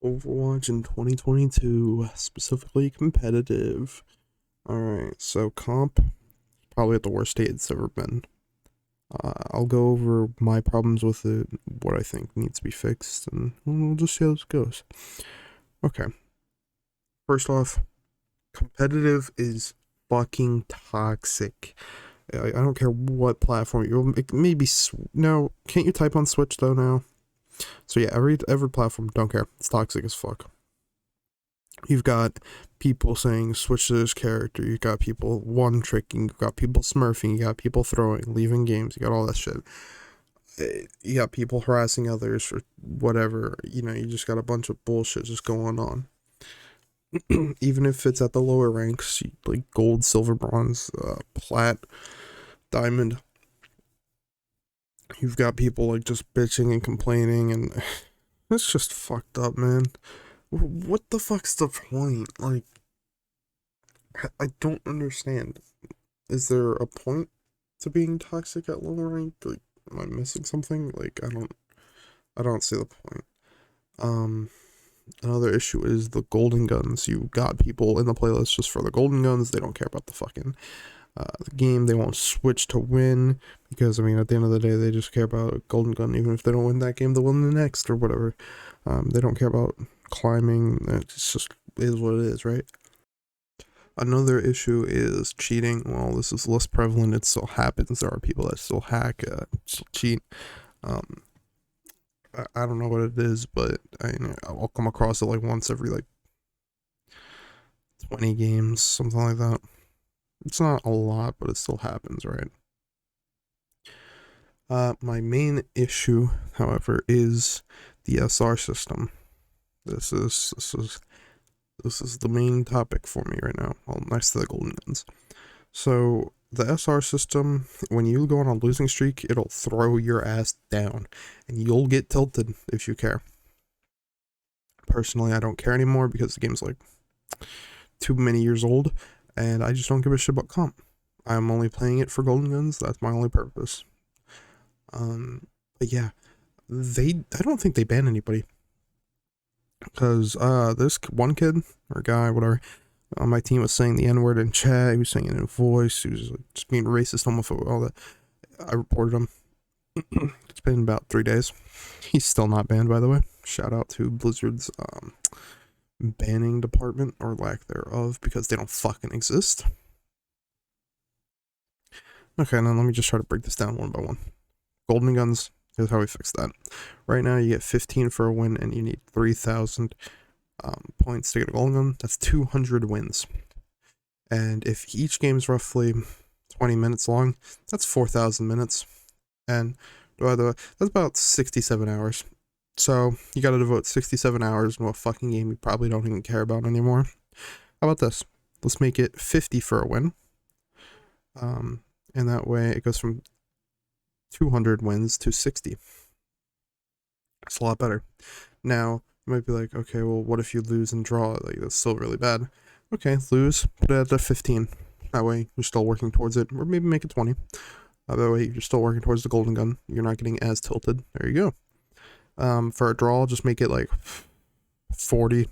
Overwatch in 2022, specifically competitive. Alright, so comp, probably at the worst state it's ever been. I'll go over my problems with it, what I think needs to be fixed, and we'll just see how this goes. Okay, first off, competitive is fucking toxic. I don't care what platform you're, maybe, no, can't you type on Switch though now? So yeah, every platform, don't care, it's toxic as fuck. You've got people saying switch to this character, you've got people one tricking, you've got people smurfing, you got people throwing, leaving games, you got all that shit. You got people harassing others for whatever, you just got a bunch of bullshit just going on. Even if it's at the lower ranks, like gold, silver, bronze, plat, diamond, you've got people like just bitching and complaining, and it's just fucked up, man. What the fuck's the point? Like, I don't understand. Is there a point to being toxic at lower rank? Like, am I missing something? Like, I don't see the point. Another issue is the golden guns. You got people in the playlist just for the golden guns. They don't care about the fucking the game. They won't switch to win because, I mean, at the end of the day, they just care about a golden gun. Even if they don't win that game, they'll win the next or whatever. They don't care about climbing. It's just is what it is, right? Another issue is cheating. Well, this is less prevalent. It still happens. There are people that still hack, still cheat. I don't know what it is, but I'll come across it like once every like 20 games, something like that. It's not a lot, but it still happens, right? My main issue, however, is the SR system. This is the main topic for me right now. Well, next to the golden guns. So the SR system, when you go on a losing streak, it'll throw your ass down, and you'll get tilted if you care. Personally, I don't care anymore because the game's like too many years old, and I just don't give a shit about comp. I'm only playing it for golden guns. That's my only purpose. But yeah, I don't think they ban anybody. Because this one kid or guy, whatever, on my team was saying the N-word in chat. He was saying it in voice. He was just being racist, homophobic, all that. I reported him. It's been about 3 days. He's still not banned, by the way. Shout out to Blizzard's banning department, or lack thereof, because they don't fucking exist. Okay, now let me just try to break this down one by one. Golden guns, here's how we fix that. Right now, you get 15 for a win, and you need 3,000 points to get a golden gun. That's 200 wins. And if each game is roughly 20 minutes long, that's 4,000 minutes. And by the way, that's about 67 hours. So you gotta devote 67 hours to a fucking game you probably don't even care about anymore. How about this? Let's make it 50 for a win. And that way it goes from 200 wins to 60. It's a lot better. Now, you might be like, okay, well, what if you lose and draw? Like, that's still really bad. Okay, lose, put it at 15. That way, you're still working towards it, or maybe make it 20. That way, you're still working towards the golden gun. You're not getting as tilted. There you go. For a draw, just make it like 40.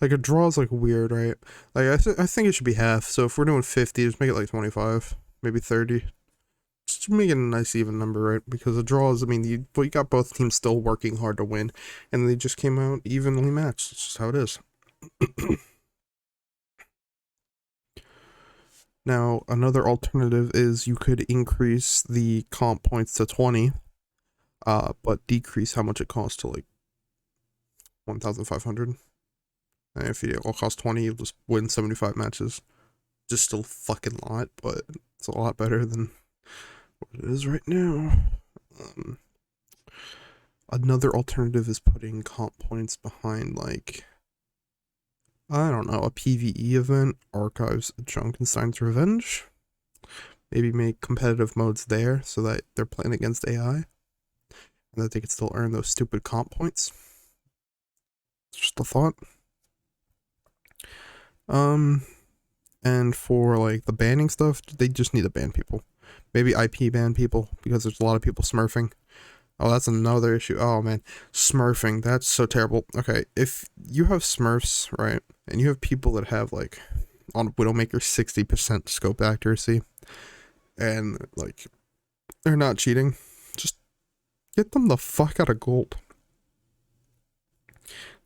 Like, a draw is like weird, right? Like, I think it should be half. So if we're doing 50, just make it like 25, maybe 30. Just make it a nice even number, right? Because the draws, I mean, you got both teams still working hard to win, and they just came out evenly matched. It's just how it is. Now, another alternative is you could increase the comp points to 20, but decrease how much it costs to like 1,500. And if it all costs 20, you'll just win 75 matches. Just still fucking lot, but it's a lot better than what it is right now. Another alternative is putting comp points behind, like, I don't know, a PvE event, Archives Junkenstein's Revenge. Maybe make competitive modes there so that they're playing against AI, and that they could still earn those stupid comp points. Just a thought. And for like the banning stuff, they just need to ban people. Maybe IP ban people because there's a lot of people smurfing. Oh, that's another issue. Oh man, smurfing. That's so terrible. Okay, if you have smurfs, right, and you have people that have like on Widowmaker 60% scope accuracy, and like they're not cheating, just get them the fuck out of gold.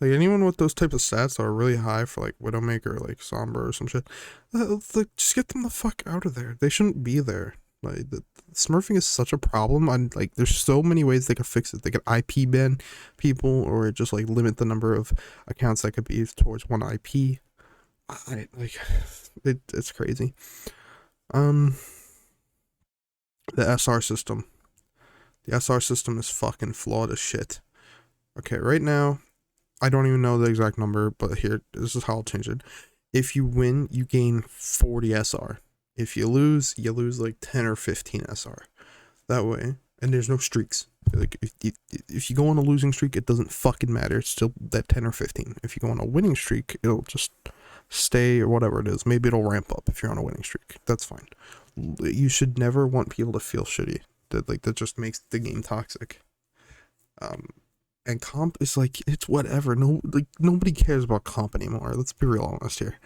Like anyone with those types of stats that are really high for like Widowmaker or like Sombra or some shit, like just get them the fuck out of there. They shouldn't be there. Like smurfing is such a problem. And like there's so many ways they could fix it. They could IP ban people or just like limit the number of accounts that could be used towards one IP. It's crazy. The SR system. The SR system is fucking flawed as shit. Okay, right now I don't even know the exact number, but here, this is how I'll change it. If you win, you gain 40 SR. If you lose like 10 or 15 SR. That way, and there's no streaks. Like, if you go on a losing streak, it doesn't fucking matter. It's still that 10 or 15. If you go on a winning streak, it'll just stay or whatever it is. Maybe it'll ramp up if you're on a winning streak. That's fine. You should never want people to feel shitty. That just makes the game toxic. And comp is like, it's whatever. No, like nobody cares about comp anymore. Let's be real honest here.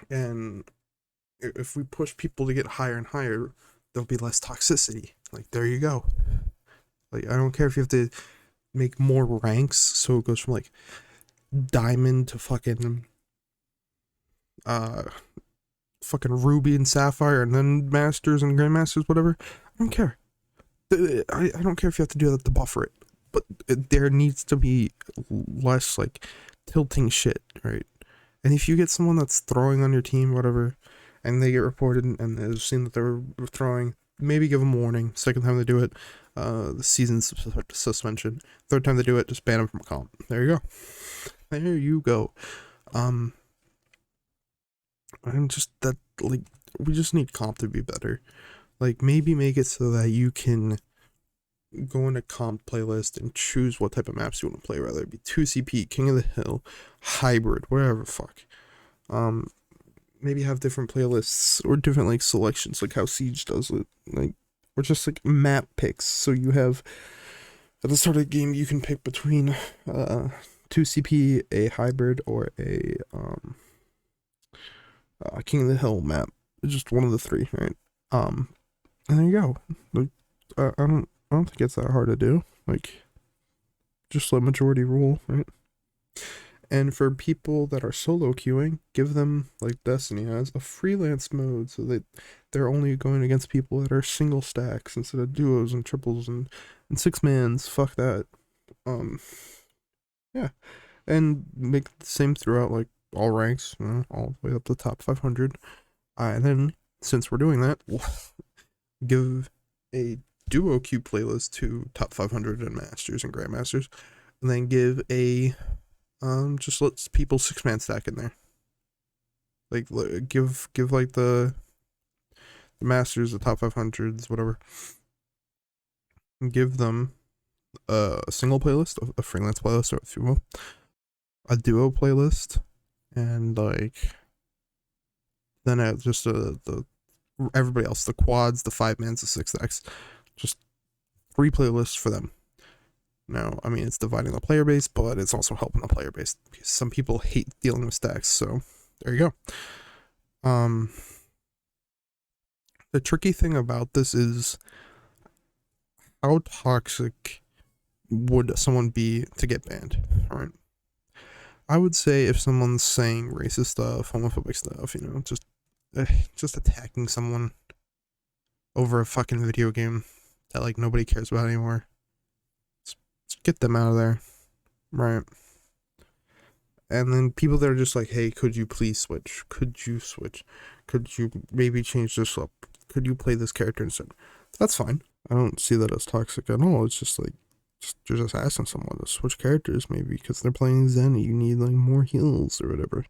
And if we push people to get higher and higher, there'll be less toxicity. Like there you go. Like I don't care if you have to make more ranks, so it goes from like diamond to fucking ruby and sapphire, and then masters and grandmasters, whatever. I don't care. I don't care if you have to do that to buffer it, but there needs to be less like tilting shit, right? And if you get someone that's throwing on your team, whatever, and they get reported and they've seen that they're throwing, maybe give them warning. Second time they do it, the season suspension. Third time they do it, just ban them from comp. There you go. There you go. And just that, like, we just need comp to be better. Like, maybe make it so that you can go in a comp playlist and choose what type of maps you want to play, whether it be 2CP, King of the Hill, Hybrid, whatever fuck. Maybe have different playlists or different, like, selections, like how Siege does it. Like, or just, like, map picks. So you have, at the start of the game, you can pick between 2CP, a Hybrid, or a King of the Hill map. Just one of the three, right? And there you go. Like, I don't think it's that hard to do. Like, just let majority rule, right? And for people that are solo queuing, give them, like Destiny has, a freelance mode so that they're only going against people that are single stacks instead of duos and triples and six mans. Fuck that. Yeah. And make the same throughout, like, all ranks, all the way up to the top 500. And then, since we're doing that, we'll give a duo queue playlist to top 500 and masters and grandmasters, and then give a just let people 6-man stack in there. Like give like the masters, the top 500s, whatever, and give them a single playlist, a freelance playlist, or if you will, a duo playlist, and like then just the everybody else, the quads, the 5-mans, the 6-stacks, just 3 playlists for them. Now, I mean, it's dividing the player base, but it's also helping the player base because some people hate dealing with stacks. So there you go. The tricky thing about this is how toxic would someone be to get banned? All right. I would say if someone's saying racist stuff, homophobic stuff, just attacking someone over a fucking video game that like nobody cares about anymore, just get them out of there, right? And then people that are just like, hey, could you please switch? Could you switch? Could you maybe change this up? Could you play this character instead? That's fine. I don't see that as toxic at all. It's just like, you're just asking someone to switch characters maybe because they're playing Zen and you need like more heals or whatever.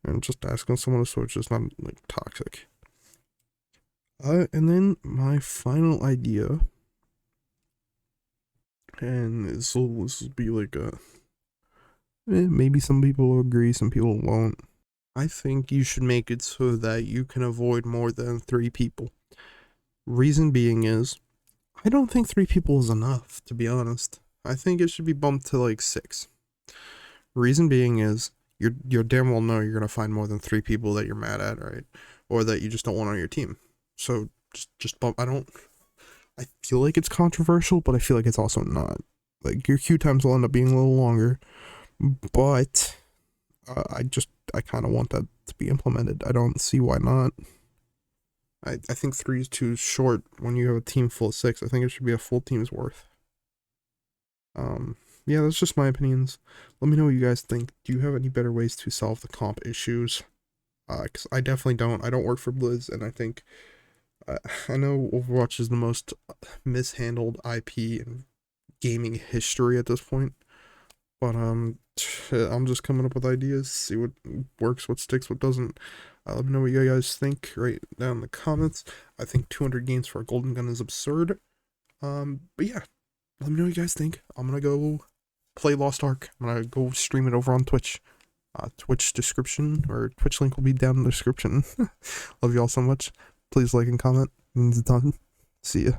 And just asking someone to switch is not like toxic. And then my final idea, and this will be like maybe some people will agree, some people won't. I think you should make it so that you can avoid more than 3 people. Reason being is, I don't think 3 people is enough, to be honest. I think it should be bumped to like 6. Reason being is you're damn well know you're gonna find more than 3 people that you're mad at, right? Or that you just don't want on your team. So just bump. I feel like it's controversial, but I feel like it's also not. Like your queue times will end up being a little longer, but I kind of want that to be implemented. I don't see why not. I think 3 is too short when you have a team full of 6. I think it should be a full team's worth. Yeah, that's just my opinions. Let me know what you guys think. Do you have any better ways to solve the comp issues? Because I definitely don't. I don't work for Blizz, and I think I know Overwatch is the most mishandled IP in gaming history at this point. But I'm just coming up with ideas, see what works, what sticks, what doesn't. Let me know what you guys think right down in the comments. I think 200 games for a golden gun is absurd. But yeah, let me know what you guys think. I'm gonna go play Lost Ark. I'm gonna go stream it over on Twitch. Twitch description or Twitch link will be down in the description. Love you all so much. Please like and comment. It means a ton. See ya.